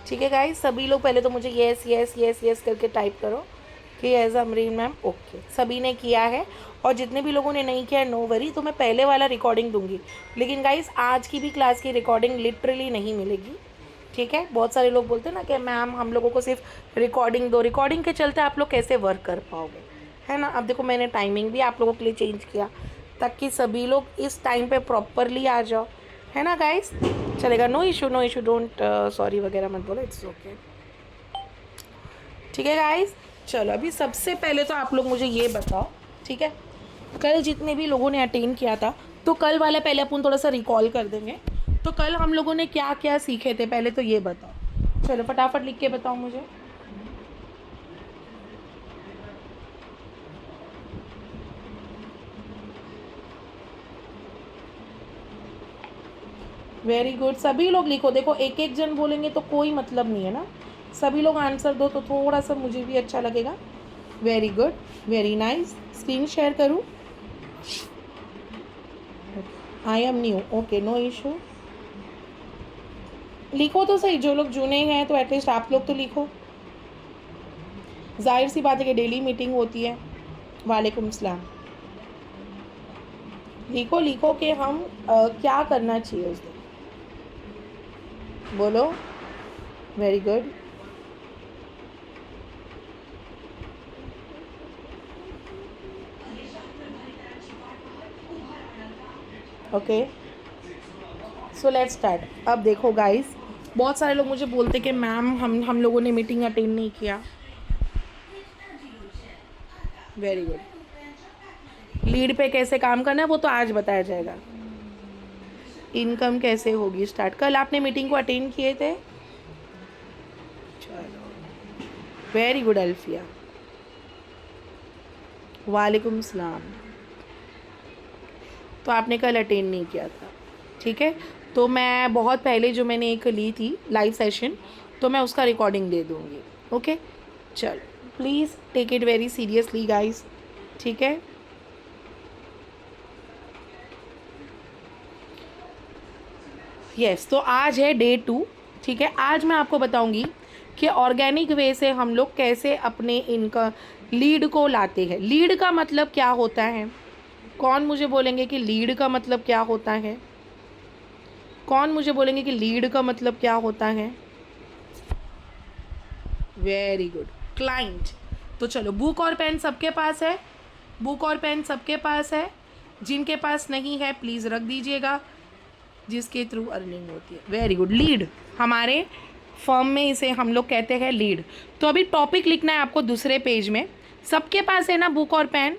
ठीक है गाइस, सभी लोग पहले तो मुझे येस येस येस येस करके टाइप करो कि एज अमरीन मैम ओके, सभी ने किया है। और जितने भी लोगों ने नहीं किया है, नो वरी, तो मैं पहले वाला रिकॉर्डिंग दूंगी। लेकिन गाइस आज की भी क्लास की रिकॉर्डिंग लिटरली नहीं मिलेगी, ठीक है। बहुत सारे लोग बोलते हैं ना कि मैम हम लोगों को सिर्फ रिकॉर्डिंग दो, रिकॉर्डिंग के चलते आप लोग कैसे वर्क कर पाओगे, है ना। अब देखो मैंने टाइमिंग भी आप लोगों के लिए चेंज किया ताकि सभी लोग इस टाइम पे प्रॉपरली आ जाओ, है ना गाइस। चलेगा, no issue no issue, don't sorry वगैरह मत बोलो, इट्स ओके, ठीक है गाइस। चलो अभी सबसे पहले तो आप लोग मुझे ये बताओ, ठीक है, कल जितने भी लोगों ने अटेंड किया था, तो कल वाला पहले अपन थोड़ा सा रिकॉल कर देंगे। तो कल हम लोगों ने क्या क्या सीखे थे, पहले तो ये बताओ। चलो फटाफट लिख के बताओ मुझे। वेरी गुड, सभी लोग लिखो। देखो एक एक जन बोलेंगे तो कोई मतलब नहीं है ना, सभी लोग आंसर दो तो थोड़ा सा मुझे भी अच्छा लगेगा। Very good, very nice. Screen share करूँ? I am new, okay, no issue. लिखो तो सही, जो लोग जुने हैं तो एटलीस्ट आप लोग तो लिखो। जाहिर सी बात है कि डेली मीटिंग होती है। वालेकुम सलाम। लिखो लिखो कि हम क्या करना चाहिए उस दिन, बोलो। Very good. Okay, so let's start. अब देखो गाइस, बहुत सारे लोग मुझे बोलते कि मैम हम लोगों ने मीटिंग अटेंड नहीं किया। Very good. लीड पे कैसे काम करना है वो तो आज बताया जाएगा। इनकम कैसे होगी स्टार्ट, कल आपने मीटिंग को अटेंड किए थे। चलो, वेरी गुड अल्फिया। वालेकुम सलाम। तो आपने कल अटेंड नहीं किया था, ठीक है। तो मैं बहुत पहले जो मैंने एक ली थी लाइव सेशन, तो मैं उसका रिकॉर्डिंग दे दूँगी। ओके, चलो please take it very seriously guys, ठीक है। यस, तो आज है डे 2, ठीक है। आज मैं आपको बताऊंगी कि ऑर्गेनिक वे से हम लोग कैसे अपने इनका लीड को लाते हैं। लीड का मतलब क्या होता है, कौन मुझे बोलेंगे कि लीड का मतलब क्या होता है? कौन मुझे बोलेंगे कि लीड का मतलब क्या होता है? Very good, client. तो चलो, बुक और पेन सबके पास है? बुक और पेन सबके पास है? जिनके पास नहीं है प्लीज़ रख दीजिएगा, जिसके थ्रू अर्निंग होती है। Very good. लीड, हमारे फर्म में इसे हम लोग कहते हैं लीड। तो अभी टॉपिक लिखना है आपको दूसरे पेज में। सबके पास है ना बुक और pen?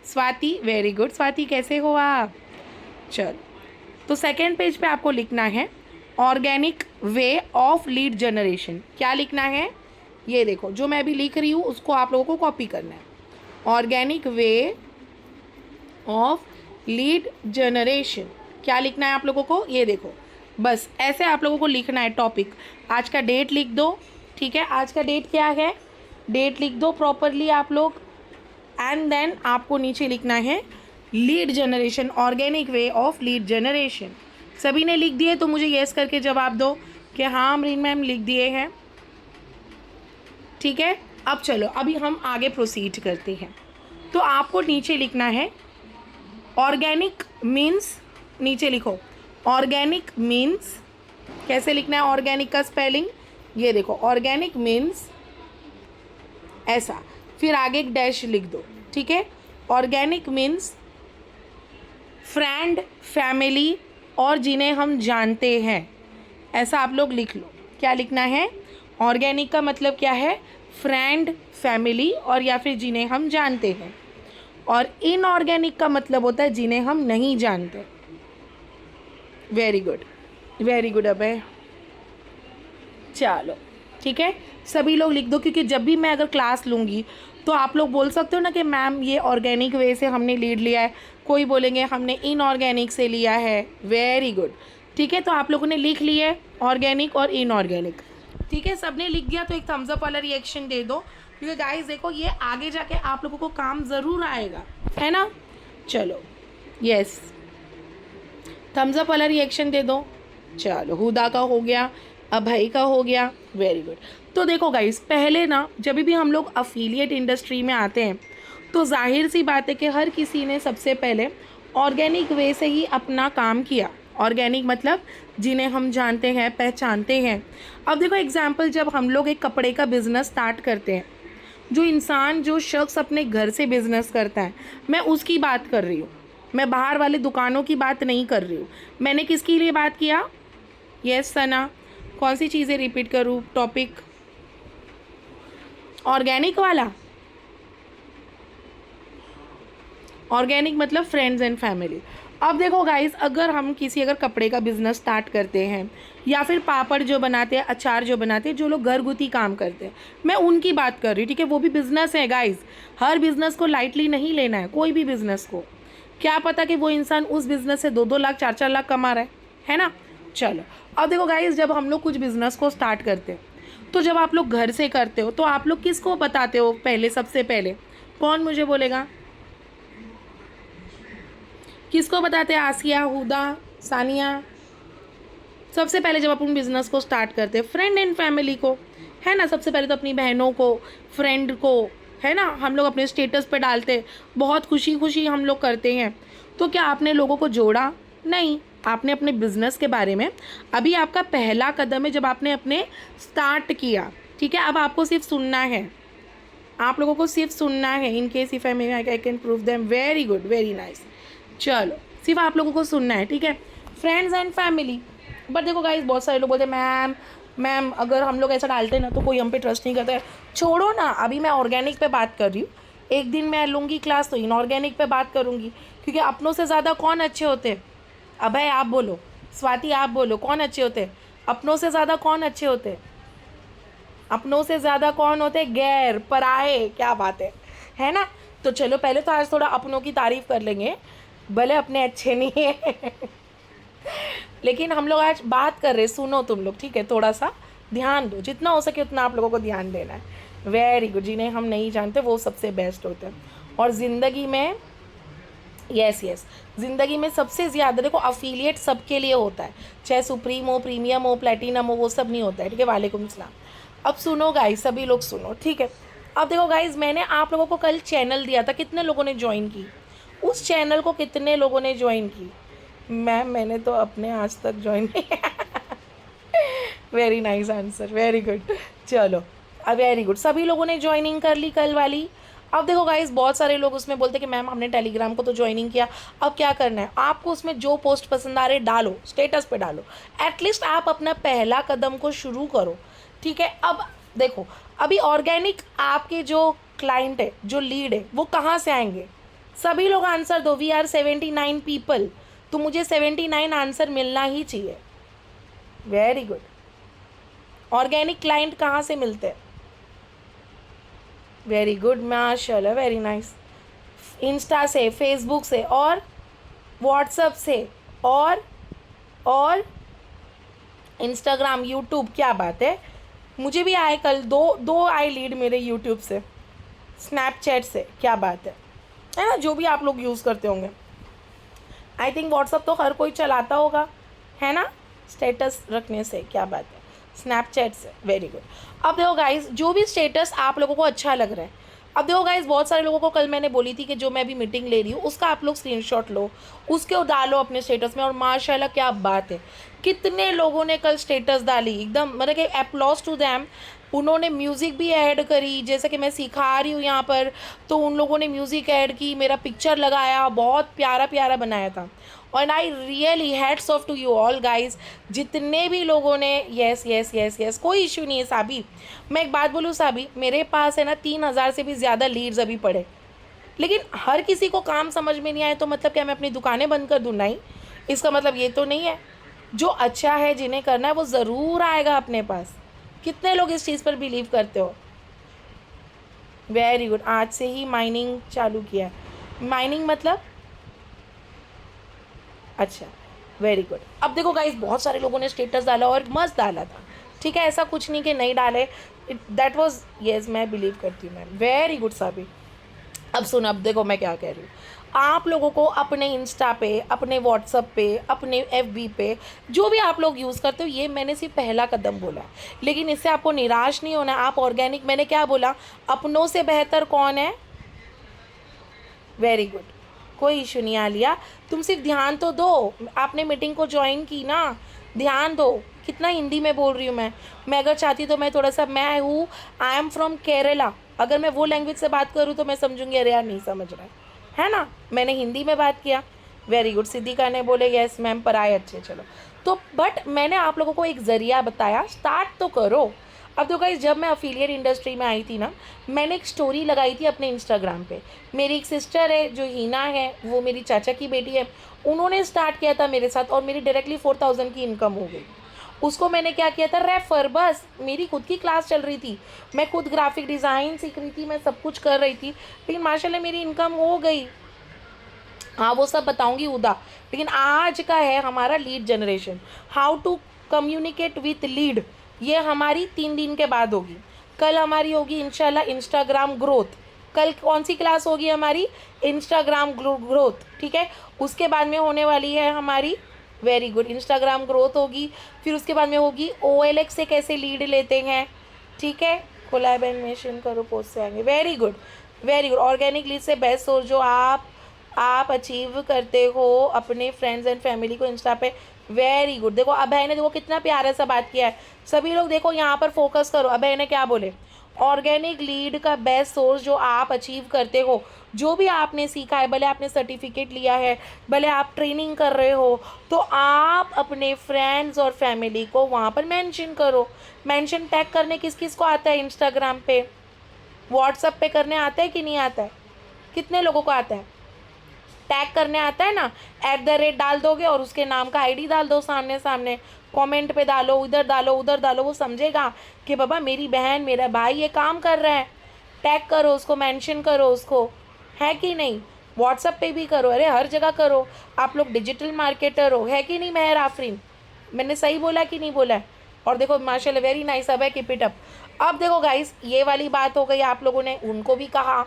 Swati, very good. Swati कैसे हो आप? चलो, तो सेकेंड पेज पे आपको लिखना है organic way of lead generation. क्या लिखना है? ये देखो, जो मैं अभी लिख रही हूँ उसको आप लोगों को कॉपी करना है। Organic way of lead generation, क्या लिखना है आप लोगों को? ये देखो, बस ऐसे आप लोगों को लिखना है टॉपिक। आज का डेट लिख दो, ठीक है। आज का डेट क्या है, डेट लिख दो प्रॉपरली आप लोग। एंड देन आपको नीचे लिखना है lead generation, organic way of lead generation. सभी ने लिख दिए तो मुझे येस करके जवाब दो कि हाँ अमरीन मैम लिख दिए हैं, ठीक है। अब चलो, अभी हम आगे प्रोसीड करते हैं। तो आपको नीचे लिखना है ऑर्गेनिक मीन्स, नीचे लिखो ऑर्गेनिक मीन्स। कैसे लिखना है ऑर्गेनिक का स्पेलिंग? ये देखो, ऑर्गेनिक मीन्स ऐसा, फिर आगे एक डैश लिख दो, ठीक है। ऑर्गेनिक मीन्स फ्रेंड, फैमिली और जिन्हें हम जानते हैं, ऐसा आप लोग लिख लो। क्या लिखना है? ऑर्गेनिक का मतलब क्या है? फ्रेंड, फैमिली और या फिर जिन्हें हम जानते हैं। और इनऑर्गेनिक का मतलब होता है जिन्हें हम नहीं जानते। वेरी गुड, वेरी गुड अबे। चलो ठीक है, सभी लोग लिख दो, क्योंकि जब भी मैं अगर क्लास लूँगी तो आप लोग बोल सकते हो ना कि मैम ये ऑर्गेनिक वे से हमने लीड लिया है, कोई बोलेंगे हमने इनऑर्गेनिक से लिया है। वेरी गुड, ठीक है। तो आप लोगों ने लिख लिया है ऑर्गेनिक और इनऑर्गेनिक, ठीक है। सबने लिख दिया तो एक थम्स अप वाला रिएक्शन दे दो, क्योंकि गाइस देखो ये आगे जाके आप लोगों को काम ज़रूर आएगा, है ना। चलो, यस, थम्स अप वाला रिएक्शन दे दो। चलो, हुदा का हो गया, अभय का हो गया, वेरी गुड। तो देखो गाइस, पहले ना जब भी हम लोग अफिलिएट इंडस्ट्री में आते हैं तो जाहिर सी बात है कि हर किसी ने सबसे पहले ऑर्गेनिक वे से ही अपना काम किया। ऑर्गेनिक मतलब जिन्हें हम जानते हैं, पहचानते हैं। अब देखो एग्जाम्पल, जब हम लोग एक कपड़े का बिज़नेस स्टार्ट करते हैं, जो इंसान, जो शख्स अपने घर से बिज़नेस करता है, मैं उसकी बात कर रही हूँ, मैं बाहर वाले दुकानों की बात नहीं कर रही हूँ। मैंने किसके लिए बात किया? यस सना, कौन सी चीज़ें रिपीट करूँ? टॉपिक ऑर्गेनिक वाला। ऑर्गेनिक मतलब फ्रेंड्स एंड फैमिली। अब देखो गाइस, अगर हम अगर कपड़े का बिज़नेस स्टार्ट करते हैं या फिर पापड़ जो बनाते हैं, अचार जो बनाते हैं, जो लोग घरगुती काम करते हैं, मैं उनकी बात कर रही हूँ, ठीक है? वो भी बिज़नेस है गाइस। हर बिज़नेस को लाइटली नहीं लेना है, कोई भी बिज़नेस को। क्या पता कि वो इंसान उस बिज़नेस से 2-2 लाख 4-4 लाख कमा रहा है ना? चलो, अब देखो गाइस, जब हम लोग कुछ बिज़नेस को स्टार्ट करते हैं, तो जब आप लोग घर से करते हो तो आप लोग किसको बताते हो पहले? सबसे पहले कौन मुझे बोलेगा किसको बताते हैं? आसिया, हुदा, सानिया। सबसे पहले जब अपन बिज़नेस को स्टार्ट करते हैं, फ्रेंड एंड फैमिली को, है ना? सबसे पहले तो अपनी बहनों को, फ्रेंड को, है ना? हम लोग अपने स्टेटस पे डालते हैं, बहुत खुशी खुशी हम लोग करते हैं। तो क्या आपने लोगों को जोड़ा? नहीं। आपने अपने बिज़नेस के बारे में, अभी आपका पहला कदम है जब आपने अपने स्टार्ट किया, ठीक है? अब आपको सिर्फ सुनना है, आप लोगों को सिर्फ सुनना है। In case if I can prove them, very good, very nice. चलो, सिर्फ आप लोगों को सुनना है, ठीक है? Friends and family. बट देखो गाइस, बहुत सारे लोग बोलते हैं मैम अगर हम लोग ऐसा डालते ना तो कोई हम पे ट्रस्ट नहीं करता है। छोड़ो ना, अभी मैं ऑर्गेनिक पे बात कर रही हूँ। एक दिन मैं लूँगी क्लास तो इनऑर्गेनिक पे बात करूँगी, क्योंकि अपनों से ज़्यादा कौन अच्छे होते हैं? अभय आप बोलो, स्वाति आप बोलो, कौन अच्छे होते हैं? अपनों से ज़्यादा कौन अच्छे होते हैं? अपनों से ज़्यादा कौन होते हैं? गैर, पराए। क्या बात है ना? तो चलो, पहले तो आज थोड़ा अपनों की तारीफ़ कर लेंगे, भले अपने अच्छे नहीं है लेकिन हम लोग आज बात कर रहे, सुनो तुम लोग, ठीक है? थोड़ा सा ध्यान दो, जितना हो सके उतना आप लोगों को ध्यान देना है। Very good. जिन्हें हम नहीं जानते वो सबसे बेस्ट होते हैं। और ज़िंदगी में, यस ज़िंदगी में सबसे ज़्यादा देखो अफिलिएट सबके लिए होता है, चाहे सुप्रीम हो, प्रीमियम हो, प्लेटिनम हो, वो सब नहीं होता है, ठीक है? वालेकुम सलाम। अब सुनो गाइस, सभी लोग सुनो, ठीक है? अब देखो गाइस, मैंने आप लोगों को कल चैनल दिया था, कितने लोगों ने ज्वाइन की? उस चैनल को कितने लोगों ने ज्वाइन की? मैम मैंने तो अपने आज तक ज्वाइन किया very nice answer, very good. चलो, वेरी गुड, सभी लोगों ने ज्वाइनिंग कर ली कल वाली। अब देखो गाइस, बहुत सारे लोग उसमें बोलते कि मैम हमने टेलीग्राम को तो ज्वाइनिंग किया, अब क्या करना है? आपको उसमें जो पोस्ट पसंद आ रहे डालो, स्टेटस पे डालो। एटलीस्ट आप अपना पहला कदम को शुरू करो, ठीक है? अब देखो, अभी ऑर्गेनिक आपके जो क्लाइंट है, जो लीड है, वो कहाँ से आएंगे? सभी लोग आंसर दो। वी आर 79 पीपल, तो मुझे 79 आंसर मिलना ही चाहिए। Very good. ऑर्गेनिक क्लाइंट कहाँ से मिलते हैं? वेरी गुड, माशाल्लाह, वेरी नाइस। इंस्टा से, फेसबुक से, और व्हाट्सएप से, और इंस्टाग्राम, यूट्यूब। क्या बात है, मुझे भी आए कल दो आए लीड मेरे यूट्यूब से, स्नैपचैट से। क्या बात है ना? जो भी आप लोग यूज़ करते होंगे, आई थिंक व्हाट्सअप तो हर कोई चलाता होगा, है ना? स्टेटस रखने से। क्या बात है, स्नैपचैट से। Very good. अब देखो गाइस, जो भी स्टेटस आप लोगों को अच्छा लग रहा है, अब देखो गाइस, बहुत सारे लोगों को कल मैंने बोली थी कि जो मैं अभी मीटिंग ले रही हूँ उसका आप लोग स्क्रीनशॉट लो, उसके डालो अपने स्टेटस में। और माशाल्लाह क्या बात है, कितने लोगों ने कल स्टेटस डाली, एकदम मतलब कि अप्लॉज टू दैम। उन्होंने म्यूज़िक भी ऐड करी, जैसे कि मैं सिखा रही हूँ यहाँ पर, तो उन लोगों ने म्यूज़िक ऐड की, मेरा पिक्चर लगाया, बहुत प्यारा प्यारा बनाया था। और I really hats off to you all guys, जितने भी लोगों ने। यस, कोई इशू नहीं है साबी। मैं एक बात बोलूँ साबी, मेरे पास है ना 3000 से भी ज़्यादा लीड्स अभी पड़े, लेकिन हर किसी को काम समझ में नहीं आए तो मतलब क्या मैं अपनी दुकानें बंद कर दूँ? नहीं, इसका मतलब ये तो नहीं है। जो अच्छा है, जिन्हें करना है, वो ज़रूर आएगा अपने पास। कितने लोग इस चीज़ पर बिलीव करते हो? Very good. आज से ही माइनिंग चालू किया है। माइनिंग मतलब? अच्छा, वेरी गुड। अब देखो गाइस, बहुत सारे लोगों ने स्टेटस डाला और मस्त डाला था, ठीक है? ऐसा कुछ नहीं कि नहीं डाले, दैट वाज, यस मैं बिलीव करती हूँ मैम। Very good Sabi. अब सुन, अब देखो मैं क्या कह रही हूँ। आप लोगों को अपने इंस्टा पे, अपने व्हाट्सअप पे, अपने एफबी पे, जो भी आप लोग यूज़ करते हो, ये मैंने सिर्फ पहला कदम बोला, लेकिन इससे आपको निराश नहीं होना। आप ऑर्गेनिक, मैंने क्या बोला, अपनों से बेहतर कौन है। वेरी गुड, कोई इशू नहीं आलिया, तुम सिर्फ ध्यान तो दो। आपने मीटिंग को ज्वाइन की ना, ध्यान दो। कितना हिंदी में बोल रही हूँ मैं अगर चाहती तो मैं थोड़ा सा, मैं हूँ, आई एम फ्रॉम केरला, अगर मैं वो लैंग्वेज से बात करूँ तो मैं समझूंगी अरे यार नहीं समझ रहा है ना। मैंने हिंदी में बात किया, वेरी गुड। सिद्धिका ने बोले यस मैम पढ़ाए अच्छे, चलो। तो बट मैंने आप लोगों को एक ज़रिया बताया, स्टार्ट तो करो। अब तो गाइस, जब मैं अफिलिएट इंडस्ट्री में आई थी ना, मैंने एक स्टोरी लगाई थी अपने इंस्टाग्राम पे। मेरी एक सिस्टर है जो हीना है, वो मेरी चाचा की बेटी है, उन्होंने स्टार्ट किया था मेरे साथ और मेरी डायरेक्टली 4000 की इनकम हो गई। उसको मैंने क्या किया था, रेफर, बस मेरी खुद की क्लास चल रही थी, मैं खुद ग्राफिक डिज़ाइन सीख रही थी, मैं सब कुछ कर रही थी, लेकिन माशाल्लाह मेरी इनकम हो गई। हाँ वो सब बताऊंगी उदा, लेकिन आज का है हमारा lead generation, how to communicate with lead. ये हमारी 3 दिन के बाद होगी। कल हमारी होगी इंशाल्लाह इंस्टाग्राम ग्रोथ। कल कौन सी क्लास होगी हमारी, इंस्टाग्राम ग्रोथ, ठीक है। उसके बाद में होने वाली है हमारी, वेरी गुड, इंस्टाग्राम ग्रोथ होगी। फिर उसके बाद में होगी OLX से कैसे लीड लेते हैं, ठीक है। कोलैब एनिमेशन करो, पोस्ट से आएंगे, very good very good. Organic lead से बेस्ट सोर्स जो आप अचीव करते हो अपने फ्रेंड्स एंड फैमिली को इंस्टा पे, वेरी गुड। देखो अभय ने, देखो कितना प्यारा सा बात किया है। सभी लोग देखो यहाँ पर फोकस करो, अभय ने क्या बोले, ऑर्गेनिक लीड का बेस्ट सोर्स जो आप अचीव करते हो, जो भी आपने सीखा है, भले आपने सर्टिफिकेट लिया है, भले आप ट्रेनिंग कर रहे हो, तो आप अपने फ्रेंड्स और फैमिली को वहाँ पर मेंशन करो। मेंशन टैग करने किस किस को आता है इंस्टाग्राम पे, व्हाट्सएप पे करने आता है कि नहीं आता है, कितने लोगों को आता है, टैग करने आता है ना, @ डाल दोगे और उसके नाम का ID डाल दो, सामने सामने कमेंट पे डालो, इधर डालो उधर डालो, वो समझेगा कि बाबा मेरी बहन मेरा भाई ये काम कर रहा है। टैग करो उसको, मेंशन करो उसको, है कि नहीं। व्हाट्सएप पे भी करो, अरे हर जगह करो। आप लोग डिजिटल मार्केटर हो, है कि नहीं मेहर आफरीन, मैंने सही बोला कि नहीं बोला है। और देखो माशाल्लाह वेरी नाइस, अब है कीप इट अप। अब देखो गाइस, ये वाली बात हो गई, आप लोगों ने उनको भी कहा,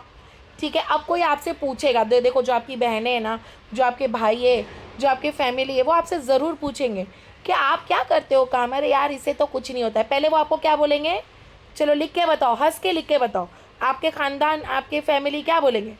ठीक है। अब कोई आपसे पूछेगा, देखो जो आपकी बहनें हैं ना, जो आपके भाई है, जो आपके फैमिली है, वो आपसे ज़रूर पूछेंगे कि आप क्या करते हो काम। अरे यार इससे तो कुछ नहीं होता है, पहले वो आपको क्या बोलेंगे, चलो लिख के बताओ, हंस के लिख के बताओ, आपके ख़ानदान आपके फैमिली क्या बोलेंगे,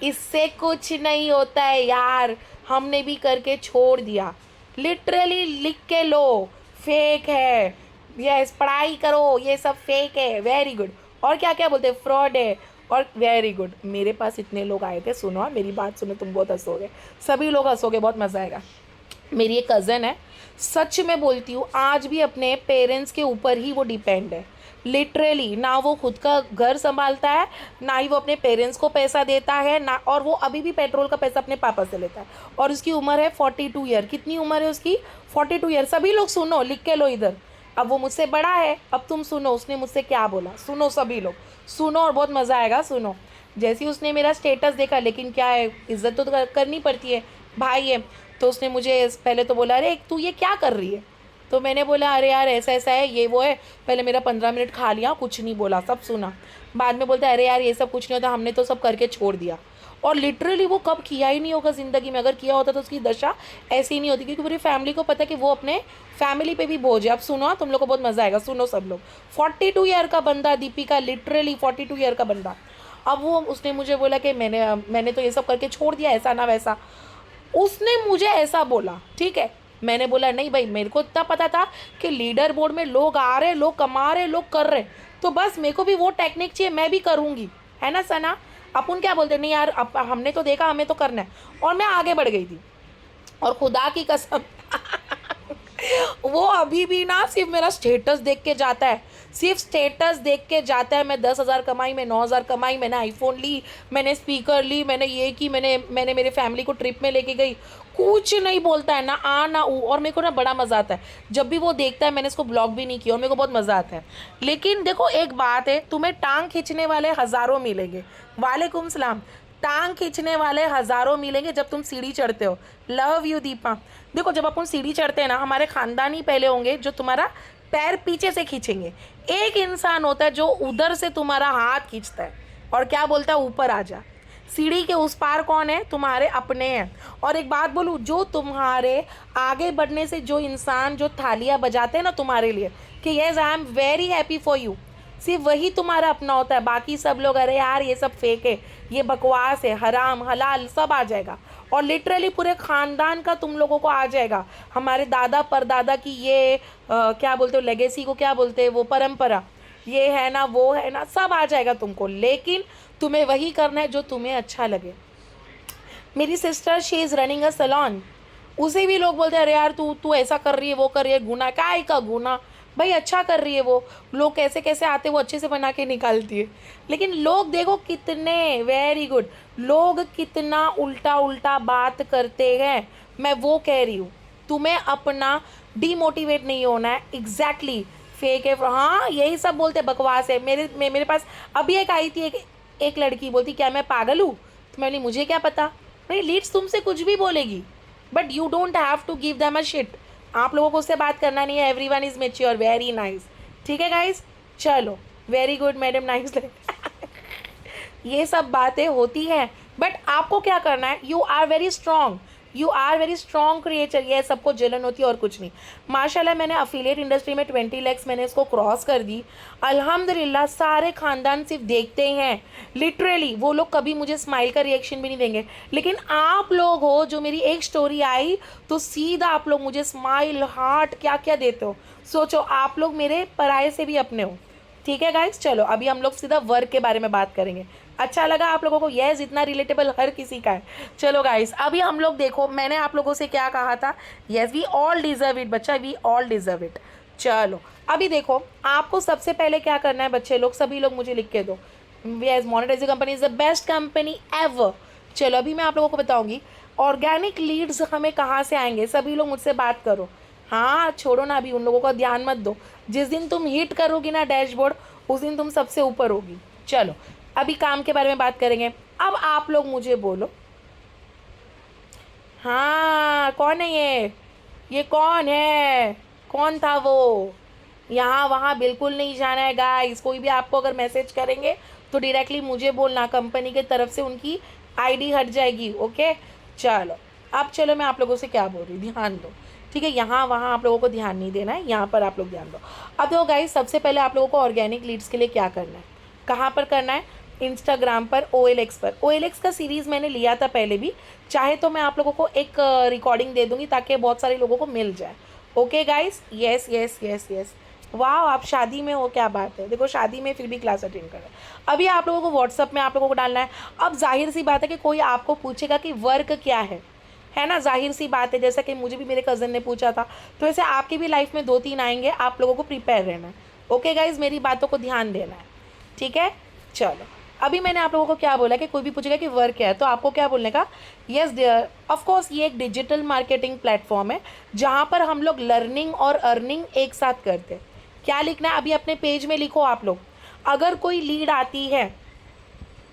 इससे कुछ नहीं होता है यार, हमने भी करके छोड़ दिया। लिटरली लिख के लो, फेक है, यस पढ़ाई करो, ये सब फेक है, वेरी गुड। और क्या क्या बोलते हैं, फ्रॉड है, और वेरी गुड। मेरे पास इतने लोग आए थे, सुनो मेरी बात सुनो, तुम बहुत हंसोगे, सभी लोग हंसोगे, बहुत मज़ा आएगा। मेरी एक कज़न है, सच में बोलती हूँ, आज भी अपने पेरेंट्स के ऊपर ही वो डिपेंड है, लिटरली। ना वो खुद का घर संभालता है, ना ही वो अपने पेरेंट्स को पैसा देता है, ना, और वो अभी भी पेट्रोल का पैसा अपने पापा से लेता है। और उसकी उम्र है 42 ईयर। कितनी उम्र है उसकी, 42 ईयर। सभी लोग सुनो, लिख के लो इधर। अब वो मुझसे बड़ा है, अब तुम सुनो उसने मुझसे क्या बोला, सुनो सभी लोग सुनो, और बहुत मज़ा आएगा, सुनो। जैसे ही उसने मेरा स्टेटस देखा, लेकिन क्या है, इज्जत तो करनी पड़ती है, भाई है, तो उसने मुझे पहले तो बोला अरे तू ये क्या कर रही है, तो मैंने बोला अरे यार ऐसा ऐसा है, ये वो है। पहले मेरा 15 मिनट खा लिया, कुछ नहीं बोला, सब सुना। बाद में बोलता है अरे यार ये सब कुछ नहीं होता, हमने तो सब करके छोड़ दिया। और लिटरली वो कब किया ही नहीं होगा ज़िंदगी में, अगर किया होता तो उसकी दशा ऐसी नहीं होती, क्योंकि पूरी फैमिली को पता है कि वो अपने फैमिली पे भी बोझ है। अब सुनो, तुम लोग को बहुत मज़ा आएगा, सुनो सब लोग। 42 ईयर का बंदा, दीपिका, लिटरली 42 ईयर का बंदा। अब वो उसने मुझे बोला कि मैंने तो ये सब करके छोड़ दिया, ऐसा ना वैसा, उसने मुझे ऐसा बोला, ठीक है। मैंने बोला नहीं भाई, मेरे को इतना पता था कि लीडर बोर्ड में लोग आ रहे, लोग कमा रहे, लोग कर रहे, तो बस मेरे को भी वो टेक्निक चाहिए, मैं भी करूँगी, है ना सना। अपन क्या बोलते नहीं यार, अब हमने तो देखा, हमें तो करना है, और मैं आगे बढ़ गई थी। और खुदा की कसम वो अभी भी ना सिर्फ मेरा स्टेटस देख के जाता है, सिर्फ स्टेटस देख के जाता है। मैं 10,000 कमाई, मैं 9,000 कमाई, मैंने आईफोन ली, मैंने स्पीकर ली, मैंने ये की, मैंने मेरे फैमिली को ट्रिप में लेके गई, कुछ नहीं बोलता है, ना आ ना ऊ। और मेरे को ना बड़ा मज़ा आता है जब भी वो देखता है, मैंने इसको ब्लॉग भी नहीं किया, और मेरे को बहुत मज़ा आता है। लेकिन देखो एक बात है, तुम्हें टांग खींचने वाले हज़ारों मिलेंगे, वालेकुम सलाम, टांग खींचने वाले हज़ारों मिलेंगे जब तुम सीढ़ी चढ़ते हो। Love you Deepa. देखो जब अपन सीढ़ी चढ़ते हैं ना, हमारे ख़ानदान ही पहले होंगे जो तुम्हारा पैर पीछे से खींचेंगे। एक इंसान होता है जो उधर से तुम्हारा हाथ खींचता है और क्या बोलता है, ऊपर आ जा। सीढ़ी के उस पार कौन है? तुम्हारे अपने हैं। और एक बात बोलूँ, जो तुम्हारे आगे बढ़ने से जो इंसान जो थालियाँ बजाते हैं ना तुम्हारे लिए कि yes I am very happy for you, सिर्फ वही तुम्हारा अपना होता है। बाकी सब लोग अरे यार ये सब फेक है, ये बकवास है, हराम हलाल सब आ जाएगा। और लिटरली पूरे ख़ानदान का तुम लोगों को आ जाएगा। हमारे दादा परदादा की ये क्या बोलते हो, लेगेसी को क्या बोलते हैं, वो परंपरा, ये है ना वो है ना, सब आ जाएगा तुमको। लेकिन तुम्हें वही करना है जो तुम्हें अच्छा लगे। मेरी sister she is running a salon, उसे भी लोग बोलते हैं अरे यार तू तू ऐसा कर रही है, वो कर रही है, गुना काय का गुना भाई, अच्छा कर रही है वो। लोग कैसे कैसे आते वो अच्छे से बना के निकालती है। लेकिन लोग देखो कितने वेरी गुड, लोग कितना उल्टा उल्टा बात करते हैं। मैं वो कह रही हूँ, तुम्हें अपना डीमोटिवेट नहीं होना है। एग्जैक्टली फेक है, हाँ यही सब बोलते बकवास है। मेरे पास अभी एक आई थी एक लड़की बोलती क्या मैं पागल हूँ? तो मैं बोली मुझे क्या पता। नहीं, लीड्स तुमसे कुछ भी बोलेगी but you don't have to give them a shit. आप लोगों को उससे बात करना नहीं है। Everyone is mature, very nice. ठीक है गाइज, चलो वेरी गुड मैडम, नाइस। ये सब बातें होती हैं बट आपको क्या करना है, you are very strong, you are very strong creator. ये सबको जलन होती है और कुछ नहीं। माशाल्लाह मैंने अफिलिएट इंडस्ट्री में 20 lakhs मैंने इसको क्रॉस कर दी। अल्हम्दुलिल्लाह सारे ख़ानदान सिर्फ देखते हैं, लिटरली वो लोग कभी मुझे स्माइल का रिएक्शन भी नहीं देंगे। लेकिन आप लोग हो जो मेरी एक स्टोरी आई तो सीधा आप लोग मुझे स्माइल, हार्ट, क्या क्या देते हो। सोचो आप लोग मेरे पराये से भी अपने हो। ठीक है गाइस, चलो अभी हम लोग सीधा वर्क के बारे में बात करेंगे। अच्छा लगा आप लोगों को? यस, इतना रिलेटेबल हर किसी का है। चलो गाइस, अभी हम लोग देखो मैंने आप लोगों से क्या कहा था। Yes, we all deserve it बच्चा, वी ऑल डिजर्व इट। चलो अभी देखो आपको सबसे पहले क्या करना है बच्चे लोग, सभी लोग मुझे लिख के दो। Yes, monetising company is the best company ever. चलो अभी मैं आप लोगों को बताऊंगी ऑर्गेनिक लीड्स हमें कहाँ से आएंगे। सभी लोग मुझसे बात करो। हाँ छोड़ो ना, अभी उन लोगों का ध्यान मत दो। जिस दिन तुम हिट करोगी ना डैशबोर्ड, उस दिन तुम सबसे ऊपर होगी। चलो अभी काम के बारे में बात करेंगे। अब आप लोग मुझे बोलो, हाँ कौन है ये कौन है, कौन था वो? यहाँ वहाँ बिल्कुल नहीं जाना है गाइस। कोई भी आपको अगर मैसेज करेंगे तो डायरेक्टली मुझे बोलना, कंपनी के तरफ से उनकी आईडी हट जाएगी। ओके चलो, अब चलो मैं आप लोगों से क्या बोल रही हूँ, ध्यान दो। ठीक है, यहाँ वहाँ आप लोगों को ध्यान नहीं देना है, यहाँ पर आप लोग ध्यान दो। अब देखो गाइस, सबसे पहले आप लोगों को ऑर्गेनिक लीड्स के लिए क्या करना है, कहाँ पर करना है? इंस्टाग्राम पर, OLX पर। OLX का सीरीज़ मैंने लिया था पहले भी, चाहे तो मैं आप लोगों को एक रिकॉर्डिंग दे दूँगी ताकि बहुत सारे लोगों को मिल जाए। Okay guys, yes yes yes yes. वाह, आप शादी में हो, क्या बात है। देखो शादी में फिर भी क्लास अटेंड कर रहे हैं। अभी आप लोगों को व्हाट्सअप में आप लोगों को डालना है। अब जाहिर सी बात है कि कोई आपको पूछेगा कि वर्क क्या है ना, जाहिर सी बात है। जैसा कि मुझे भी मेरे कज़न ने पूछा था, तो ऐसे आपकी भी लाइफ में 2-3 आएंगे। आप लोगों को प्रिपेयर रहना है। ओके गाइज, मेरी बातों को ध्यान देना है। ठीक है, चलो अभी मैंने आप लोगों को क्या बोला कि कोई भी पूछेगा कि वर्क क्या है तो आपको क्या बोलने का, यस डियर ऑफकोर्स ये एक डिजिटल मार्केटिंग प्लेटफॉर्म है जहाँ पर हम लोग लर्निंग और अर्निंग एक साथ करते हैं। क्या लिखना है अभी अपने पेज में लिखो आप लोग। अगर कोई लीड आती है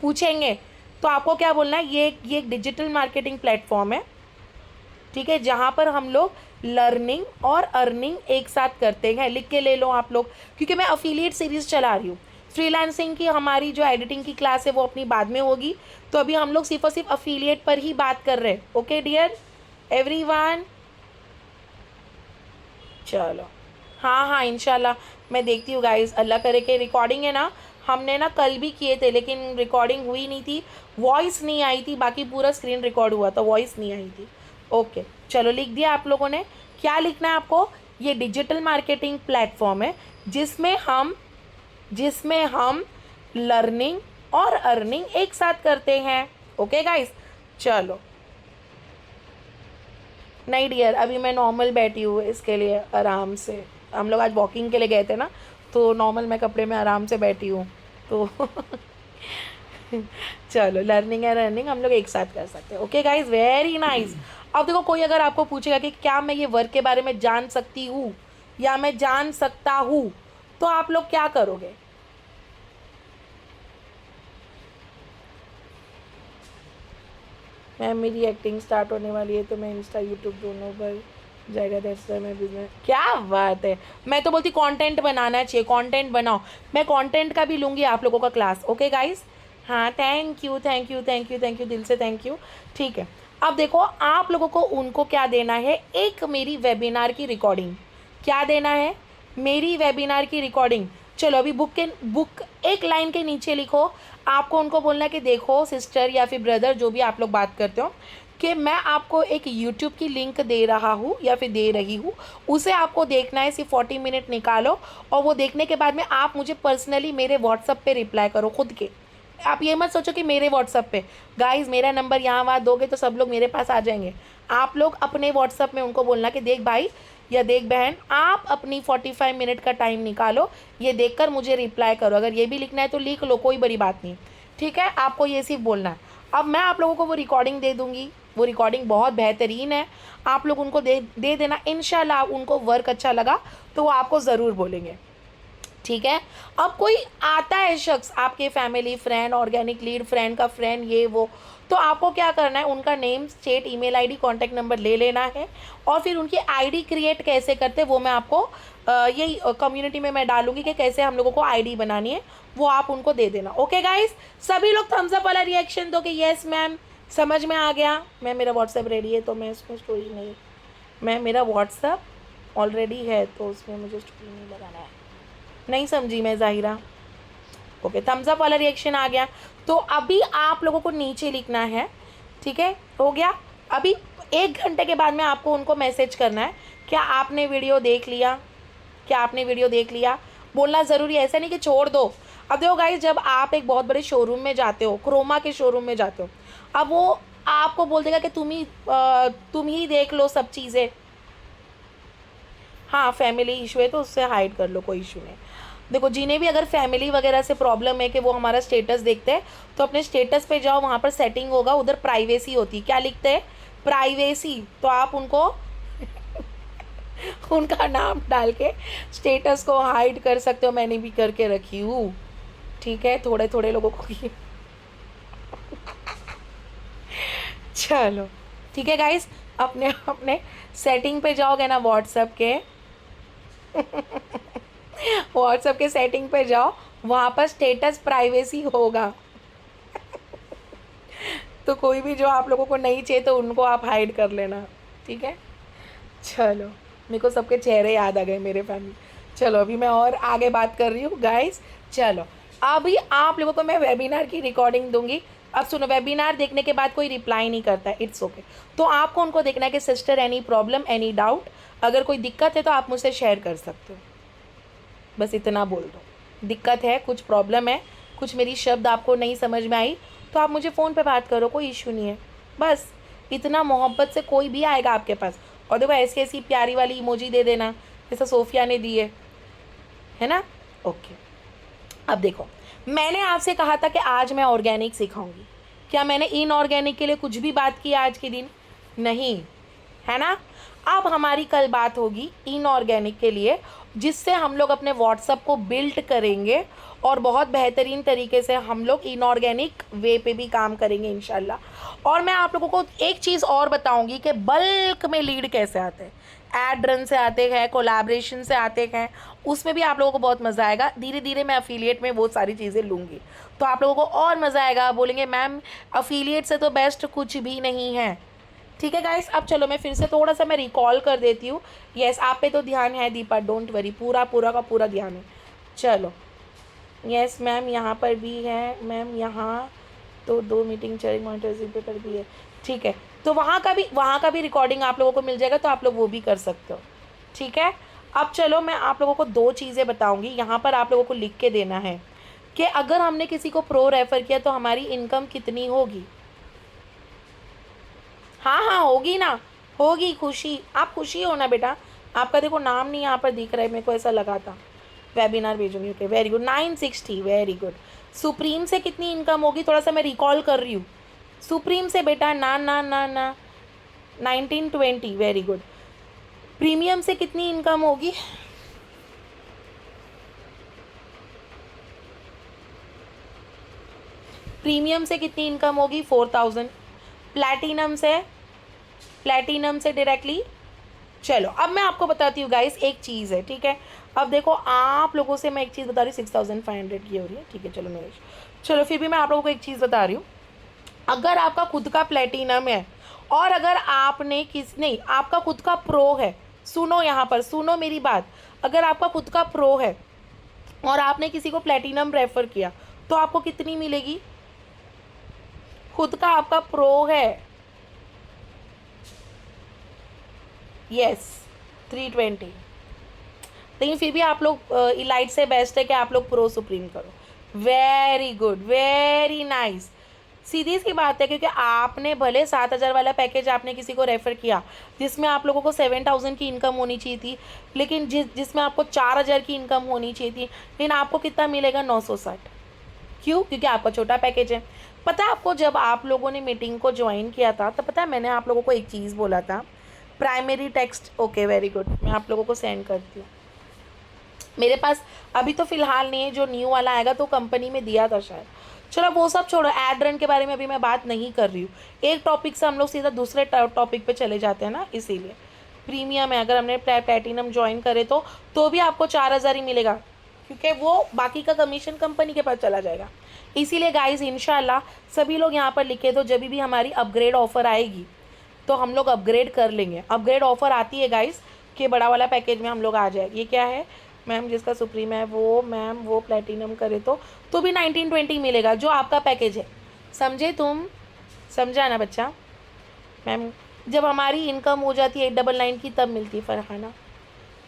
पूछेंगे तो आपको क्या बोलना है, ये एक डिजिटल मार्केटिंग प्लेटफॉर्म है, ठीक है, जहाँ पर हम लोग लर्निंग और अर्निंग एक साथ करते हैं। लिख के ले लो आप लोग, क्योंकि मैं अफिलिएट सीरीज़ चला रही हूँ। फ्रीलांसिंग की हमारी जो एडिटिंग की क्लास है वो अपनी बाद में होगी, तो अभी हम लोग सिर्फ और सिर्फ अफिलिएट पर ही बात कर रहे हैं। ओके डियर एवरीवन, चलो हाँ हाँ इंशाल्लाह मैं देखती हूँ गाइस। अल्लाह करे कि रिकॉर्डिंग है ना, हमने ना कल भी किए थे लेकिन रिकॉर्डिंग हुई नहीं थी, वॉइस नहीं आई थी, बाकी पूरा स्क्रीन रिकॉर्ड हुआ था, वॉइस नहीं आई थी। ओके चलो, लिख दिया आप लोगों ने। क्या लिखना है आपको, ये डिजिटल मार्केटिंग प्लेटफॉर्म है जिसमें हम लर्निंग और अर्निंग एक साथ करते हैं। ओके गाइस, चलो नहीं डियर अभी मैं नॉर्मल बैठी हूँ, इसके लिए आराम से। हम लोग आज वॉकिंग के लिए गए थे ना, तो नॉर्मल मैं कपड़े में आराम से बैठी हूँ तो चलो लर्निंग और अर्निंग हम लोग एक साथ कर सकते हैं। Okay guys, very nice. अब देखो कोई अगर आपको पूछेगा कि क्या मैं ये वर्क के बारे में जान सकती हूँ या मैं जान सकता हूँ, तो आप लोग क्या करोगे? मैम मेरी एक्टिंग स्टार्ट होने वाली है तो मैं इंस्टा यूट्यूब दोनों पर जाएगा, दैट्स व्हाई मैं बिजनेस। क्या बात है, मैं तो बोलती कंटेंट बनाना चाहिए, कंटेंट बनाओ। मैं कंटेंट का भी लूँगी आप लोगों का क्लास। ओके गाइस, हाँ, thank you, thank you, thank you, thank you, दिल से थैंक यू। ठीक है, अब देखो आप लोगों को उनको क्या देना है, एक मेरी वेबिनार की रिकॉर्डिंग। क्या देना है? मेरी वेबिनार की रिकॉर्डिंग। चलो अभी बुक एक लाइन के नीचे लिखो। आपको उनको बोलना है कि देखो सिस्टर या फिर ब्रदर, जो भी आप लोग बात करते हो, कि मैं आपको एक यूट्यूब की लिंक दे रहा हूँ या फिर दे रही हूँ, उसे आपको देखना है। सिर्फ 40 मिनट निकालो और वो देखने के बाद में आप मुझे पर्सनली मेरे व्हाट्सअप पे रिप्लाई करो खुद के। आप ये मत सोचो कि मेरे व्हाट्सअप पे, गाइस मेरा नंबर यहाँ वहाँ दोगे तो सब लोग मेरे पास आ जाएंगे। आप लोग अपने व्हाट्सअप में उनको बोलना कि देख भाई या देख बहन, आप अपनी 45 मिनट का टाइम निकालो, ये देखकर मुझे रिप्लाई करो। अगर ये भी लिखना है तो लिख लो, कोई बड़ी बात नहीं। ठीक है, आपको ये सिर्फ बोलना है। अब मैं आप लोगों को वो रिकॉर्डिंग दे दूँगी, वो रिकॉर्डिंग बहुत बेहतरीन है, आप लोग उनको दे देना। इंशाल्लाह उनको वर्क अच्छा लगा तो वो आपको ज़रूर बोलेंगे। ठीक है, अब कोई आता है शख्स आपके family friend, organic lead friend का फ्रेंड, ये वो, तो आपको क्या करना है, उनका name, state, email ID, contact number ले लेना है और फिर उनकी आईडी क्रिएट कैसे करते वो मैं आपको यही कम्युनिटी में मैं डालूंगी कि कैसे हम लोगों को आईडी बनानी है, वो आप उनको दे देना। ओके गाइस, सभी लोग थम्स अप वाला रिएक्शन दो कि यस मैम समझ में आ गया। मैं मेरा व्हाट्सएप रेडी है तो मैं उसमें स्टोरी नहीं, मैं मेरा व्हाट्सएप ऑलरेडी है तो उसमें मुझे स्टोरी नहीं लगाना है। नहीं समझी मैं ज़ाहिरा। ओके, थम्स अप वाला रिएक्शन आ गया। तो अभी आप लोगों को नीचे लिखना है। ठीक है, हो गया। अभी 1 घंटे के बाद में आपको उनको मैसेज करना है, क्या आपने वीडियो देख लिया, क्या आपने वीडियो देख लिया, बोलना ज़रूरी है, ऐसा नहीं कि छोड़ दो। अब देखो गाइस, जब आप एक बहुत बड़े शोरूम में जाते हो, क्रोमा के शोरूम में जाते हो, अब वो आपको बोल देगा कि तुम ही देख लो सब चीज़ें। हाँ, फैमिली इशू है तो उससे हाइड कर लो, कोई इशू नहीं। देखो जिन्हें भी अगर फैमिली वगैरह से प्रॉब्लम है कि वो हमारा स्टेटस देखते हैं, तो अपने स्टेटस पे जाओ, वहाँ पर सेटिंग होगा, उधर प्राइवेसी होती है। क्या लिखते हैं? प्राइवेसी। तो आप उनको उनका नाम डाल के स्टेटस को हाइड कर सकते हो, मैंने भी करके रखी हूँ। ठीक है, थोड़े थोड़े लोगों को चलो ठीक है गाइस, अपने अपने सेटिंग पे जाओगे ना व्हाट्सएप के व्हाट्सएप के सेटिंग पे जाओ, वहाँ पर स्टेटस प्राइवेसी होगा तो कोई भी जो आप लोगों को नहीं चाहिए तो उनको आप हाइड कर लेना। ठीक है, चलो मेरे को सबके चेहरे याद आ गए मेरे फैमिली। चलो अभी मैं और आगे बात कर रही हूँ गाइस। चलो अभी आप लोगों को मैं वेबिनार की रिकॉर्डिंग दूंगी। अब सुनो, वेबिनार देखने के बाद कोई रिप्लाई नहीं करता है, इट्स ओके। तो आपको उनको देखना है कि sister any problem, any doubt, अगर कोई दिक्कत है तो आप मुझसे शेयर कर सकते हो। बस इतना बोल दो, दिक्कत है, कुछ प्रॉब्लम है, कुछ मेरी शब्द आपको नहीं समझ में आई तो आप मुझे फ़ोन पे बात करो, कोई इशू नहीं है। बस इतना मोहब्बत से कोई भी आएगा आपके पास। और देखो ऐसी ऐसी प्यारी वाली इमोजी दे देना जैसा सोफिया ने दी है ना। ओके, अब देखो, मैंने आपसे कहा था कि आज मैं ऑर्गेनिक सिखाऊंगी। क्या मैंने इनऑर्गेनिक के लिए कुछ भी बात की आज के दिन? नहीं, है ना। अब हमारी कल बात होगी इनऑर्गेनिक के लिए, जिससे हम लोग अपने व्हाट्सएप को बिल्ड करेंगे और बहुत बेहतरीन तरीके से हम लोग इनऑर्गेनिक वे पे भी काम करेंगे इंशाल्लाह। और मैं आप लोगों को एक चीज़ और बताऊंगी कि बल्क में लीड कैसे आते हैं, एड रन से आते हैं, कोलैबोरेशन से आते हैं, उसमें भी आप लोगों को बहुत मज़ा आएगा। धीरे धीरे मैं अफिलिएट में वो सारी चीज़ें लूँगी तो आप लोगों को और मज़ा आएगा, बोलेंगे मैम अफिलिएट से तो बेस्ट कुछ भी नहीं है। ठीक है गाइस, अब चलो मैं फिर से थोड़ा सा मैं रिकॉल कर देती हूँ। यस, आप पे तो ध्यान है दीपा, डोंट वरी, पूरा पूरा का पूरा ध्यान है। चलो यस मैम, यहाँ पर भी है मैम, यहाँ तो 2 मीटिंग चेयरिंग मॉनिटरिंग पेपर भी है। ठीक है, तो वहाँ का भी रिकॉर्डिंग आप लोगों को मिल जाएगा, तो आप लोग वो भी कर सकते हो। ठीक है, अब चलो मैं आप लोगों को 2 चीज़ें बताऊँगी। यहाँ पर आप लोगों को लिख के देना है कि अगर हमने किसी को प्रो रेफ़र किया तो हमारी इनकम कितनी होगी। हाँ हाँ होगी ना, होगी। खुशी, आप खुशी हो ना बेटा। आपका देखो नाम नहीं यहाँ पर दिख रहा है, मेरे को ऐसा लगा था। वेबिनार भेजूंगी, okay very good. 960, very good. Supreme से कितनी इनकम होगी, थोड़ा सा मैं रिकॉल कर रही हूँ। सुप्रीम से बेटा ना ना ना ना 1920, वेरी गुड। प्रीमियम से कितनी इनकम होगी? प्रीमियम से कितनी इनकम होगी? 4000। प्लैटिनम से डायरेक्टली। चलो अब मैं आपको बताती हूँ गाइस, एक चीज़ है, ठीक है। अब देखो आप लोगों से मैं एक चीज़ बता रही हूँ, 6500 की हो रही है, ठीक है चलो नरेश, चलो फिर भी मैं आप लोगों को एक चीज़ बता रही हूँ, अगर आपका खुद का प्लेटिनम है और अगर आपने किस नहीं आपका खुद का प्रो है, सुनो यहाँ पर सुनो मेरी बात, अगर आपका खुद का प्रो है और आपने किसी को प्लेटिनम रेफर किया तो आपको कितनी मिलेगी? खुद का आपका प्रो है, यस 320। लेकिन फिर भी आप लोग इलाइट से बेस्ट है कि आप लोग प्रो सुप्रीम करो। Very good, very nice. सीधी सी बात है, क्योंकि आपने भले 7,000 वाला पैकेज आपने किसी को रेफ़र किया जिसमें आप लोगों को 7,000 की इनकम होनी चाहिए थी, लेकिन जिसमें आपको 4,000 की इनकम होनी चाहिए थी, लेकिन आपको कितना मिलेगा? 960। क्यों? क्योंकि आपका छोटा पैकेज है। पता है आपको, जब आप लोगों ने मीटिंग को ज्वाइन किया था तो पता है मैंने आप लोगों को एक चीज़ बोला था, primary text. Okay very good, मैं आप लोगों को सेंड करती हूँ। मेरे पास अभी तो फ़िलहाल नहीं है, जो न्यू वाला आएगा तो कंपनी में दिया था शायद। चलो वो सब छोड़ो, एड रन के बारे में अभी मैं बात नहीं कर रही हूँ। एक टॉपिक से हम लोग सीधा दूसरे टॉपिक पे चले जाते हैं ना, इसीलिए प्रीमियम है। अगर हमने प्लैटिनम ज्वाइन करे तो भी आपको 4,000 ही मिलेगा, क्योंकि वो बाकी का कमीशन कंपनी के पास चला जाएगा। इसीलिए गाइज इंशाल्लाह सभी लोग यहाँ पर लिखे, तो जब भी हमारी अपग्रेड ऑफ़र आएगी तो हम लोग अपग्रेड कर लेंगे। अपग्रेड ऑफ़र आती है गाइज कि बड़ा वाला पैकेज में हम लोग आ जाए। ये क्या है मैम? जिसका सुप्रीम है वो मैम वो प्लेटिनम करे तो भी 1920 मिलेगा, जो आपका पैकेज है। समझे तुम? समझा ना बच्चा? मैम जब हमारी इनकम हो जाती है 899 की तब मिलती है फरहाना।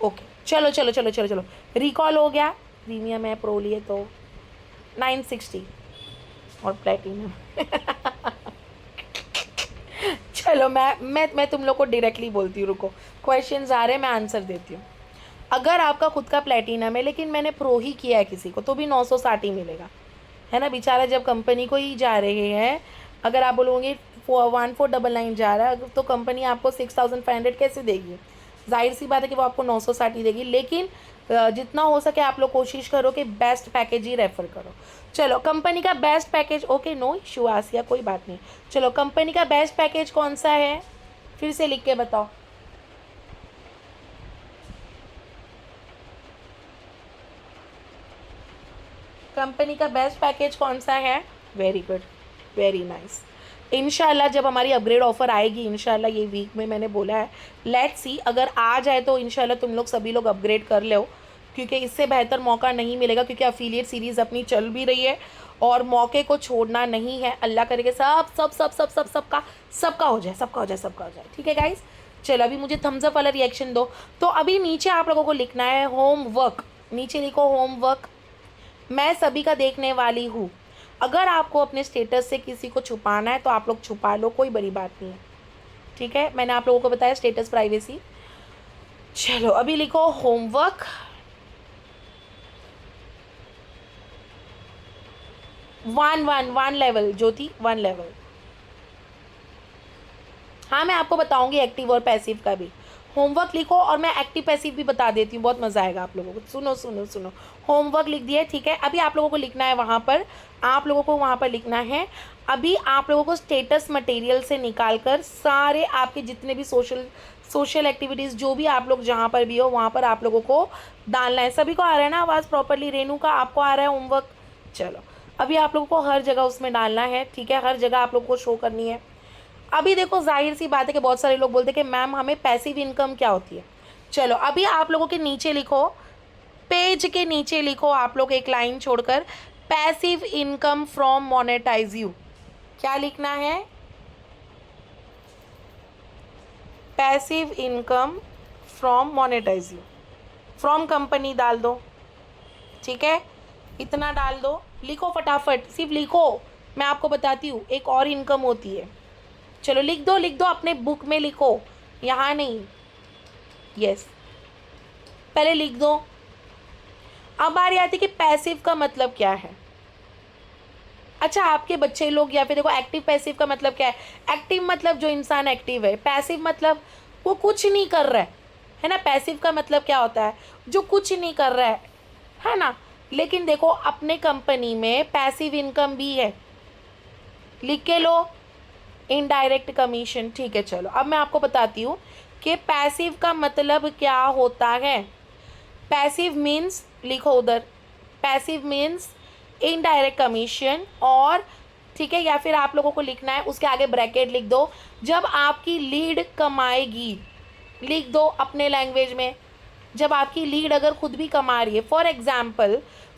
ओके चलो चलो चलो चलो चलो, रिकॉल हो गया। प्रीमियम है प्रो लिए तो 960 और प्लेटिनम चलो मैं तुम लोग को डायरेक्टली बोलती हूँ, रुको क्वेश्चंस आ रहे हैं, मैं आंसर देती हूँ। अगर आपका खुद का प्लेटिनम है लेकिन मैंने प्रो ही किया है किसी को, तो भी 960 ही मिलेगा, है ना बेचारा, जब कंपनी को ही जा रहे हैं। अगर आप बोलोगे 1499 जा रहा है तो कंपनी आपको 6500 कैसे देगी? जाहिर सी बात है कि वो आपको 960 ही देगी। लेकिन जितना हो सके आप लोग कोशिश करो कि बेस्ट पैकेज ही रेफ़र करो। चलो कंपनी का best package, okay no issue Asiya, कोई बात नहीं। चलो कंपनी का बेस्ट पैकेज कौन सा है? फिर से लिख के बताओ। कंपनी का बेस्ट पैकेज कौन सा है? Very good, very nice. इंशाल्लाह जब हमारी अपग्रेड ऑफ़र आएगी, इंशाल्लाह ये वीक में मैंने बोला है, लेट्स सी अगर आ जाए तो इंशाल्लाह तुम लोग सभी लोग अपग्रेड कर लो, क्योंकि इससे बेहतर मौका नहीं मिलेगा। क्योंकि अफिलिएट सीरीज़ अपनी चल भी रही है और मौके को छोड़ना नहीं है। अल्लाह करेगा सब सब सब सब सब सबका सबका हो जाए, सबका हो जाए, सबका हो जाए। ठीक है गाइस, चलो अभी मुझे थम्स अप वाला रिएक्शन दो। तो अभी नीचे आप लोगों को लिखना है होमवर्क, नीचे लिखो होमवर्क। मैं सभी का देखने वाली हूँ। अगर आपको अपने स्टेटस से किसी को छुपाना है तो आप लोग छुपा लो, कोई बड़ी बात नहीं है। ठीक है, मैंने आप लोगों को बताया स्टेटस प्राइवेसी। चलो अभी लिखो होमवर्क। 1 लेवल, ज्योति 1 लेवल। हाँ मैं आपको बताऊंगी एक्टिव और पैसिव का भी। होमवर्क लिखो और मैं एक्टिव पैसिव भी बता देती हूँ, बहुत मज़ा आएगा आप लोगों को। सुनो सुनो सुनो, होमवर्क लिख दिया है, ठीक है। अभी आप लोगों को लिखना है वहाँ पर, आप लोगों को वहाँ पर लिखना है। अभी आप लोगों को स्टेटस मटेरियल से निकाल कर सारे आपके जितने भी सोशल एक्टिविटीज़ जो भी आप लोग जहाँ पर भी हो वहाँ पर आप लोगों को डालना है। सभी को आ रहा है ना आवाज़ प्रॉपरली? रेनू का आपको आ रहा है होमवर्क? चलो अभी आप लोगों को हर जगह उसमें डालना है, ठीक है, हर जगह आप लोगों को शो करनी है। अभी देखो जाहिर सी बात है कि बहुत सारे लोग बोलते हैं कि मैम हमें पैसिव इनकम क्या होती है। चलो अभी आप लोगों के नीचे लिखो, पेज के नीचे लिखो आप लोग एक लाइन छोड़कर, passive income from monetize you. क्या लिखना है? Passive income from monetize you, from company डाल दो, ठीक है, इतना डाल दो। लिखो फटाफट, सिर्फ लिखो, मैं आपको बताती हूँ एक और इनकम होती है। चलो लिख दो अपने बुक में लिखो, यहाँ नहीं, यस पहले लिख दो। अब बारी आती कि पैसिव का मतलब क्या है। अच्छा आपके बच्चे लोग या फिर देखो एक्टिव पैसिव का मतलब क्या है। एक्टिव मतलब जो इंसान एक्टिव है, पैसिव मतलब वो कुछ नहीं कर रहा है ना। पैसिव का मतलब क्या होता है? जो कुछ नहीं कर रहा है ना। लेकिन देखो अपने कंपनी में पैसिव इनकम भी है, लिख के लो, इनडायरेक्ट कमीशन। ठीक है चलो अब मैं आपको बताती हूँ कि पैसिव का मतलब क्या होता है। पैसिव मीन्स लिखो उधर, पैसिव मीन्स इनडायरेक्ट कमीशन, और ठीक है, या फिर आप लोगों को लिखना है उसके आगे ब्रैकेट लिख दो, जब आपकी लीड कमाएगी, लिख दो अपने लैंग्वेज में, जब आपकी लीड अगर खुद भी कमा रही है।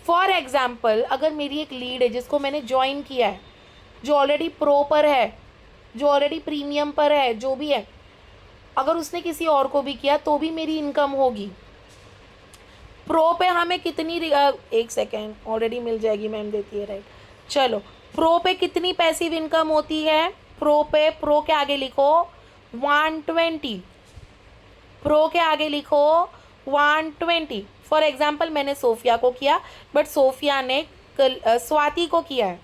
फॉर एग्जाम्पल अगर मेरी एक लीड है जिसको मैंने ज्वाइन किया है, जो ऑलरेडी प्रो पर है, जो ऑलरेडी प्रीमियम पर है, जो भी है, अगर उसने किसी और को भी किया तो भी मेरी इनकम होगी। प्रो पे हमें कितनी एक सेकेंड, ऑलरेडी मिल जाएगी, मैम देती है, राइट। चलो, प्रो पे कितनी पैसिव इनकम होती है? प्रो पे, प्रो के आगे लिखो 120, प्रो के आगे लिखो 120। फॉर एग्जाम्पल मैंने सोफिया को किया, बट सोफिया ने स्वाति को किया है।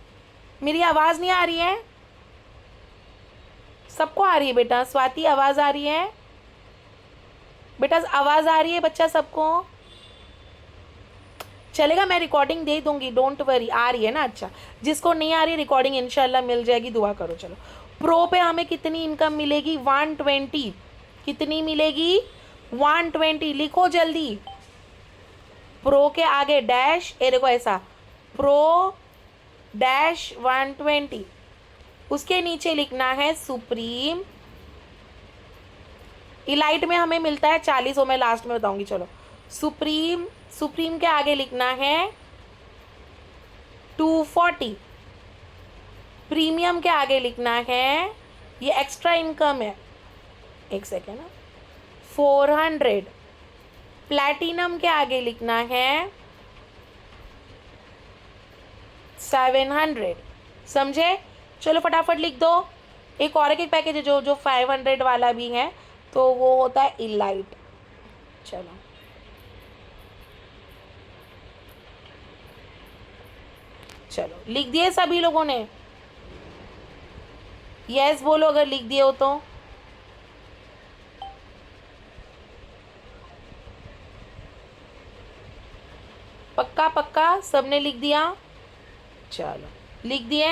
मेरी आवाज़ नहीं आ रही है? सबको आ रही है बेटा? स्वाति आवाज़ आ रही है बेटा? आवाज़ आ रही है बच्चा सबको? चलेगा, मैं रिकॉर्डिंग दे दूंगी, डोंट वरी। आ रही है ना? अच्छा, जिसको नहीं आ रही रिकॉर्डिंग इंशाल्लाह मिल जाएगी, दुआ करो। चलो, प्रो पे हमें कितनी इनकम मिलेगी? 120। कितनी मिलेगी? 120। लिखो जल्दी, प्रो के आगे डैश, ये देखो ऐसा, प्रो डैश 120, उसके नीचे लिखना है सुप्रीम। इलाइट में हमें मिलता है 40, मैं लास्ट में बताऊंगी। चलो, सुप्रीम, सुप्रीम के आगे लिखना है 240, प्रीमियम के आगे लिखना है, ये एक्स्ट्रा इनकम है, एक सेकेंड, 400, प्लैटिनम के आगे लिखना है 700। समझे? चलो फटाफट लिख दो। एक और एक पैकेज है जो 500 वाला भी है, तो वो होता है इलाइट। चलो, चलो लिख दिए सभी लोगों ने? यस बोलो अगर लिख दिए हो तो। पक्का पक्का सबने लिख दिया? चलो, लिख दिए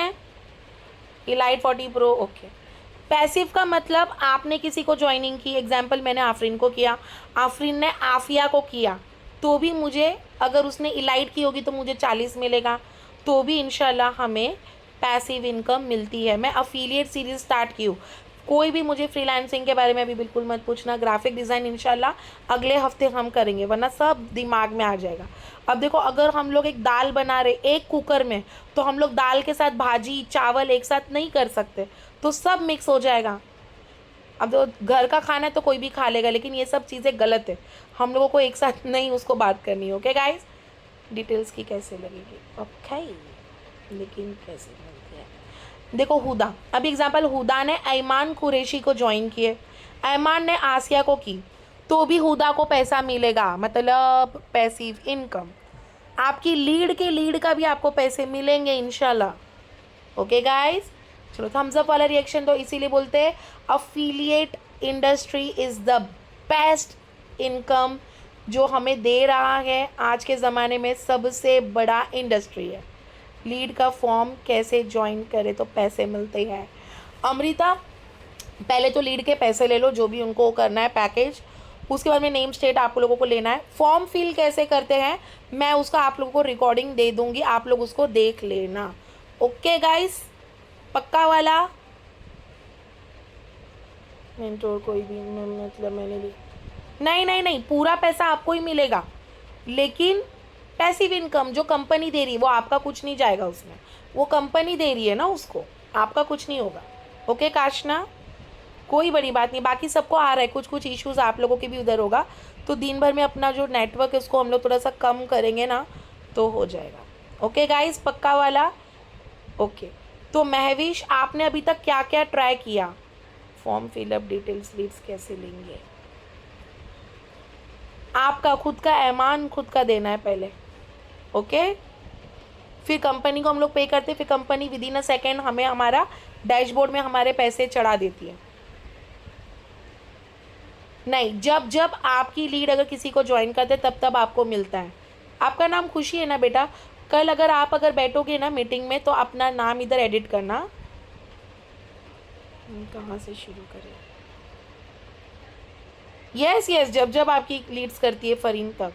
इलाइट 40 प्रो। ओके, पैसिव का मतलब आपने किसी को ज्वाइनिंग की, एग्जाम्पल मैंने आफरीन को किया, आफरीन ने आफिया को किया, तो भी मुझे, अगर उसने इलाइट की होगी तो मुझे 40 मिलेगा, तो भी इंशाल्लाह हमें पैसिव इनकम मिलती है। मैं अफिलिएट सीरीज स्टार्ट की हूँ। कोई भी मुझे फ्रीलांसिंग के बारे में अभी बिल्कुल मत पूछना। ग्राफिक डिज़ाइन इंशाल्लाह अगले हफ्ते हम करेंगे, वरना सब दिमाग में आ जाएगा। अब देखो, अगर हम लोग एक दाल बना रहे एक कुकर में, तो हम लोग दाल के साथ भाजी चावल एक साथ नहीं कर सकते, तो सब मिक्स हो जाएगा। अब तो घर का खाना है तो कोई भी खा लेगा, लेकिन ये सब चीज़ें गलत है, हम लोगों को एक साथ नहीं उसको बात करनी है। ओके गाइस, डिटेल्स की कैसे लगेगी? ओके, लेकिन कैसे मिलती है? देखो, हुदा, अभी एग्जांपल, हुदा ने ऐमान कुरैशी को ज्वाइन किए, ऐमान ने आसिया को की, तो भी हुदा को पैसा मिलेगा, मतलब पैसिव इनकम। आपकी लीड के लीड का भी आपको पैसे मिलेंगे इंशाल्लाह। ओके गाइस, चलो थम्स अप वाला रिएक्शन दो। इसीलिए बोलते हैं affiliate industry is the best income जो हमें दे रहा है आज के ज़माने में, सबसे बड़ा इंडस्ट्री है। लीड का फॉर्म कैसे ज्वाइन करें तो पैसे मिलते हैं? अमृता, पहले तो लीड के पैसे ले लो, जो भी उनको करना है पैकेज, उसके बाद में नेम स्टेट आप लोगों को लेना है। फॉर्म फिल कैसे करते हैं मैं उसका आप लोगों को रिकॉर्डिंग दे दूंगी, आप लोग उसको देख लेना। ओके गाइस, पक्का वाला? मेंटोर कोई भी, मतलब मैंने भी नहीं, पूरा पैसा आपको ही मिलेगा, लेकिन पैसिव इनकम जो कंपनी दे रही है वो आपका कुछ नहीं जाएगा उसमें, वो कंपनी दे रही है ना, उसको आपका कुछ नहीं होगा। ओके काशना, कोई बड़ी बात नहीं, बाकी सबको आ रहा है। कुछ इश्यूज़ आप लोगों के भी उधर होगा, तो दिन भर में अपना जो नेटवर्क है उसको हम लोग थोड़ा सा कम करेंगे ना, तो हो जाएगा। ओके गाइस, पक्का वाला? ओके, तो महविश, आपने अभी तक क्या क्या ट्राई किया? फॉर्म फिलअप, डिटेल्स, लीड्स कैसे लेंगे? आपका खुद का ऐमान खुद का देना है पहले। ओके, फिर कंपनी को हम लोग पे करते, फिर company with in a second हमें हमारा डैशबोर्ड में हमारे पैसे चढ़ा देती है। नहीं, जब आपकी लीड अगर किसी को ज्वाइन करते तब आपको मिलता है। आपका नाम खुशी है ना बेटा? कल अगर बैठोगे ना मीटिंग में, तो अपना नाम इधर एडिट करना। कहाँ से शुरू करें? यस, जब आपकी लीड्स करती है फरीन तक।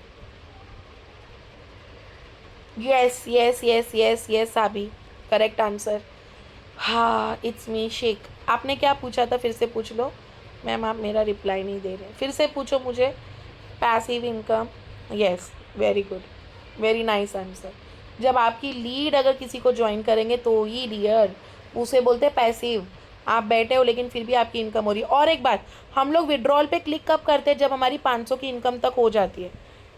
Yes yes yes yes yes अभी करेक्ट आंसर। हाँ इट्स मी शेख। आपने क्या पूछा था फिर से पूछ लो। मैम आप मेरा रिप्लाई नहीं दे रहे, फिर से पूछो मुझे। Passive income, yes very good, very nice answer. जब आपकी लीड अगर किसी को ज्वाइन करेंगे तो ही डियर उसे बोलते हैं पैसिव। आप बैठे हो लेकिन फिर भी आपकी इनकम हो रही है। और एक बात, हम लोग विड्रॉल पे क्लिक कब करते हैं, जब हमारी 500 की इनकम तक हो जाती है।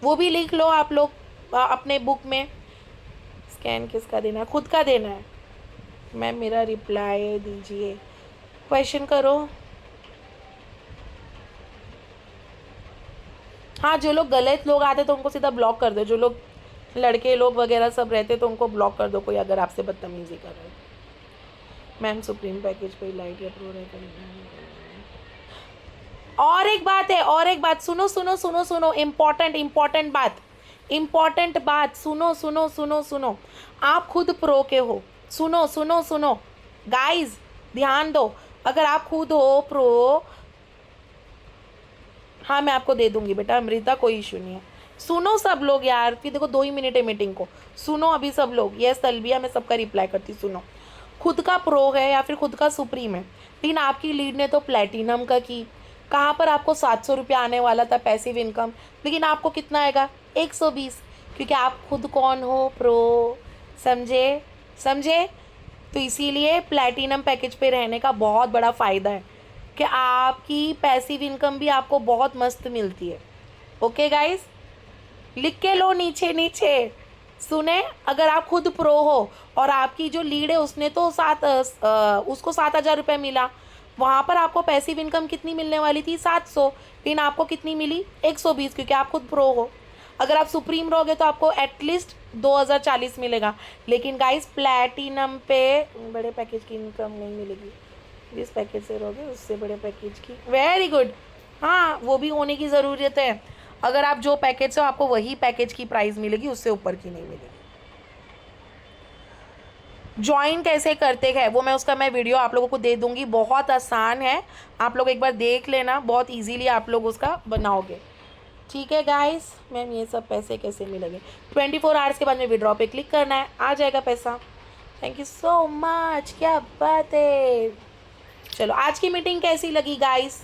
वो भी लिख लो आप लोग अपने बुक में। स्कैन किसका देना है, खुद का देना है। मैम मेरा रिप्लाई दीजिए, क्वेश्चन करो। हाँ जो लोग गलत लोग आते तो उनको सीधा ब्लॉक कर दो, जो लोग लड़के लोग वगैरह सब रहते तो उनको ब्लॉक कर दो, कोई अगर आपसे बदतमीजी कर रहे हो। मैम सुप्रीम पैकेज पे लाइट या प्रो रहता है। और एक बात है, और एक बात, सुनो सुनो सुनो सुनो, इम्पोर्टेंट इम्पोर्टेंट बात, इम्पोर्टेंट बात, सुनो सुनो सुनो सुनो। आप खुद प्रो के हो, सुनो सुनो सुनो गाइज, ध्यान दो। अगर आप खुद हो प्रो, हाँ मैं आपको दे दूंगी बेटा अमृता, कोई इशू नहीं है। सुनो सब लोग यार, फिर देखो 2 ही मिनट है मीटिंग को। सुनो अभी सब लोग, यस तलबिया मैं सबका रिप्लाई करती। सुनो, खुद का प्रो है या फिर खुद का सुप्रीम है, लेकिन आपकी लीड ने तो प्लेटिनम का की। कहाँ पर आपको 700 रुपया आने वाला था पैसिव इनकम, लेकिन आपको कितना आएगा 120, क्योंकि आप खुद कौन हो, प्रो। समझे समझे। तो इसीलिए प्लैटिनम पैकेज पे रहने का बहुत बड़ा फ़ायदा है कि आपकी पैसिव इनकम भी आपको बहुत मस्त मिलती है। ओके गाइस, लिख के लो नीचे नीचे। सुने, अगर आप खुद प्रो हो और आपकी जो लीड है उसने तो उसको 7,000 रुपये मिला, वहाँ पर आपको पैसिव इनकम कितनी मिलने वाली थी 700, लेकिन आपको कितनी मिली 120, क्योंकि आप खुद प्रो हो। अगर आप सुप्रीम रहोगे तो आपको एटलीस्ट 2040 मिलेगा, लेकिन गाइस प्लैटिनम पे बड़े पैकेज की इनकम नहीं मिलेगी। जिस पैकेज से रहोगे उससे बड़े पैकेज की, वेरी गुड। हाँ वो भी होने की ज़रूरत है। अगर आप जो पैकेज से हो आपको वही पैकेज की प्राइस मिलेगी, उससे ऊपर की नहीं मिलेगी। ज्वाइन कैसे करते हैं वो मैं वीडियो आप लोगों को दे दूंगी, बहुत आसान है, आप लोग एक बार देख लेना, बहुत इजीली आप लोग उसका बनाओगे। ठीक है गाइस, मैम ये सब पैसे कैसे मिलेंगे, 24 आवर्स के बाद में विड्रॉ पे क्लिक करना है, आ जाएगा पैसा। थैंक यू सो मच, क्या बात है। चलो आज की मीटिंग कैसी लगी गाइस।